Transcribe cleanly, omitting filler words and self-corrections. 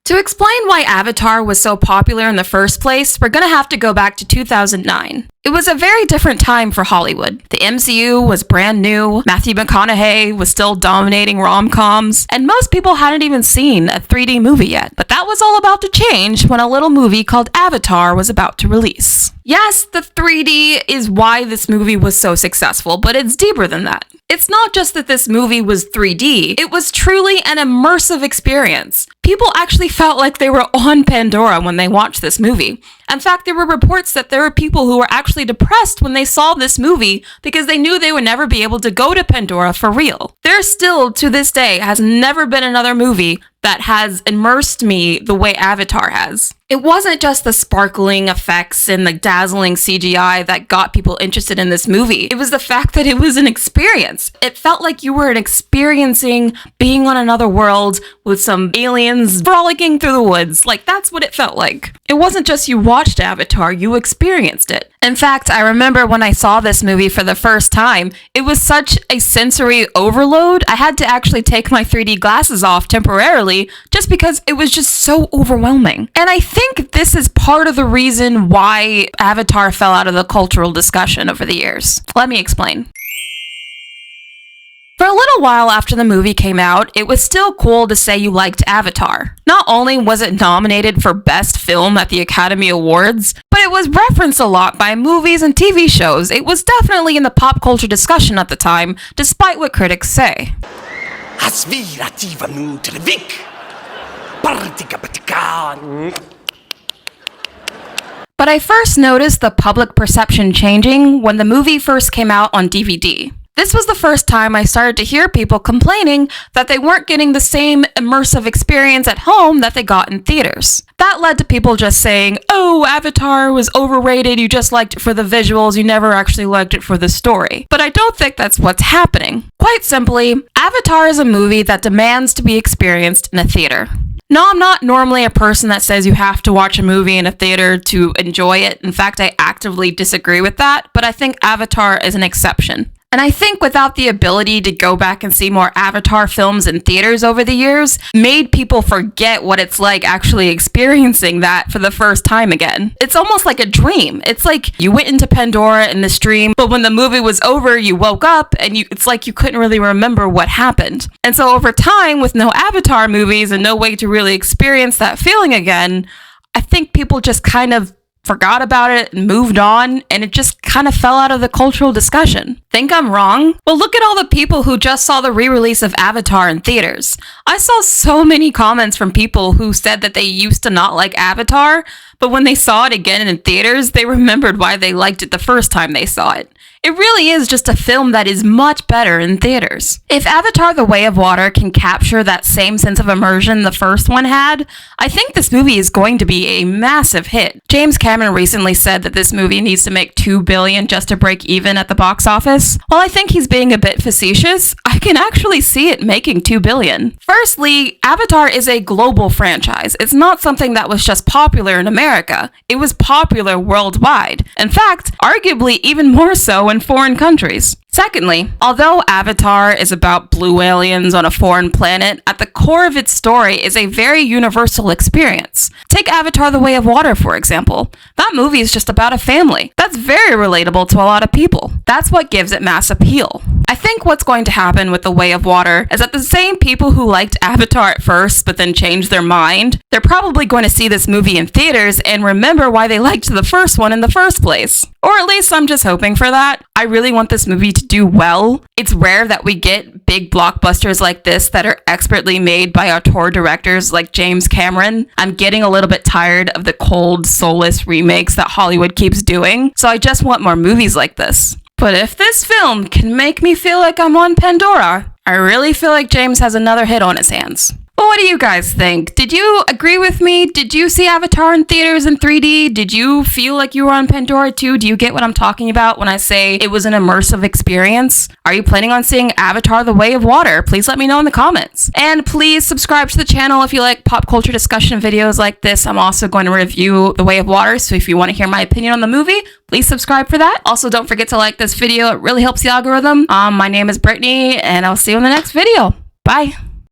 To explain why Avatar was so popular in the first place, we're gonna have to go back to 2009. It was a very different time for Hollywood. The MCU was brand new, Matthew McConaughey was still dominating rom-coms, and most people hadn't even seen a 3D movie yet. But that was all about to change when a little movie called Avatar was about to release. Yes, the 3D is why this movie was so successful, but it's deeper than that. It's not just that this movie was 3D, it was truly an immersive experience. People actually felt like they were on Pandora when they watched this movie. In fact, there were reports that there were people who were actually depressed when they saw this movie because they knew they would never be able to go to Pandora for real. There still, to this day, has never been another movie that has immersed me the way Avatar has. It wasn't just the sparkling effects and the dazzling CGI that got people interested in this movie. It was the fact that it was an experience. It felt like you were experiencing being on another world with some aliens frolicking through the woods. Like, that's what it felt like. It wasn't just you watched Avatar, you experienced it. In fact, I remember when I saw this movie for the first time, it was such a sensory overload, I had to actually take my 3D glasses off temporarily just because it was just so overwhelming. And I think this is part of the reason why Avatar fell out of the cultural discussion over the years. Let me explain. For a little while after the movie came out, it was still cool to say you liked Avatar. Not only was it nominated for Best Film at the Academy Awards, but it was referenced a lot by movies and TV shows. It was definitely in the pop culture discussion at the time, despite what critics say. But I first noticed the public perception changing when the movie first came out on DVD. This was the first time I started to hear people complaining that they weren't getting the same immersive experience at home that they got in theaters. That led to people just saying, oh, Avatar was overrated, you just liked it for the visuals, you never actually liked it for the story. But I don't think that's what's happening. Quite simply, Avatar is a movie that demands to be experienced in a theater. No, I'm not normally a person that says you have to watch a movie in a theater to enjoy it. In fact, I actively disagree with that, but I think Avatar is an exception. And I think without the ability to go back and see more Avatar films in theaters over the years, made people forget what it's like actually experiencing that for the first time again. It's almost like a dream. It's like you went into Pandora in this dream, but when the movie was over, you woke up and it's like you couldn't really remember what happened. And so over time, with no Avatar movies and no way to really experience that feeling again, I think people just kind of forgot about it and moved on, and it just kind of fell out of the cultural discussion. Think I'm wrong? Well, look at all the people who just saw the re-release of Avatar in theaters. I saw so many comments from people who said that they used to not like Avatar, but when they saw it again in theaters, they remembered why they liked it the first time they saw it. It really is just a film that is much better in theaters. If Avatar: The Way of Water can capture that same sense of immersion the first one had, I think this movie is going to be a massive hit. James Cameron recently said that this movie needs to make $2 billion just to break even at the box office. While I think he's being a bit facetious, I can actually see it making $2 billion. Firstly, Avatar is a global franchise. It's not something that was just popular in America. It was popular worldwide. In fact, arguably even more so in foreign countries. Secondly, although Avatar is about blue aliens on a foreign planet, at the core of its story is a very universal experience. Take Avatar: The Way of Water, for example. That movie is just about a family. That's very relatable to a lot of people. That's what gives it mass appeal. I think what's going to happen with The Way of Water is that the same people who liked Avatar at first but then changed their mind, they're probably going to see this movie in theaters and remember why they liked the first one in the first place. Or at least I'm just hoping for that. I really want this movie to do well. It's rare that we get big blockbusters like this that are expertly made by auteur directors like James Cameron. I'm getting a little bit tired of the cold, soulless remakes that Hollywood keeps doing, so I just want more movies like this. But if this film can make me feel like I'm on Pandora, I really feel like James has another hit on his hands. But what do you guys think? Did you agree with me? Did you see Avatar in theaters in 3D? Did you feel like you were on Pandora too? Do you get what I'm talking about when I say it was an immersive experience? Are you planning on seeing Avatar: The Way of Water? Please let me know in the comments. And please subscribe to the channel if you like pop culture discussion videos like this. I'm also going to review The Way of Water, so if you want to hear my opinion on the movie, please subscribe for that. Also, don't forget to like this video. It really helps the algorithm. My name is Brittany, and I'll see you in the next video. Bye.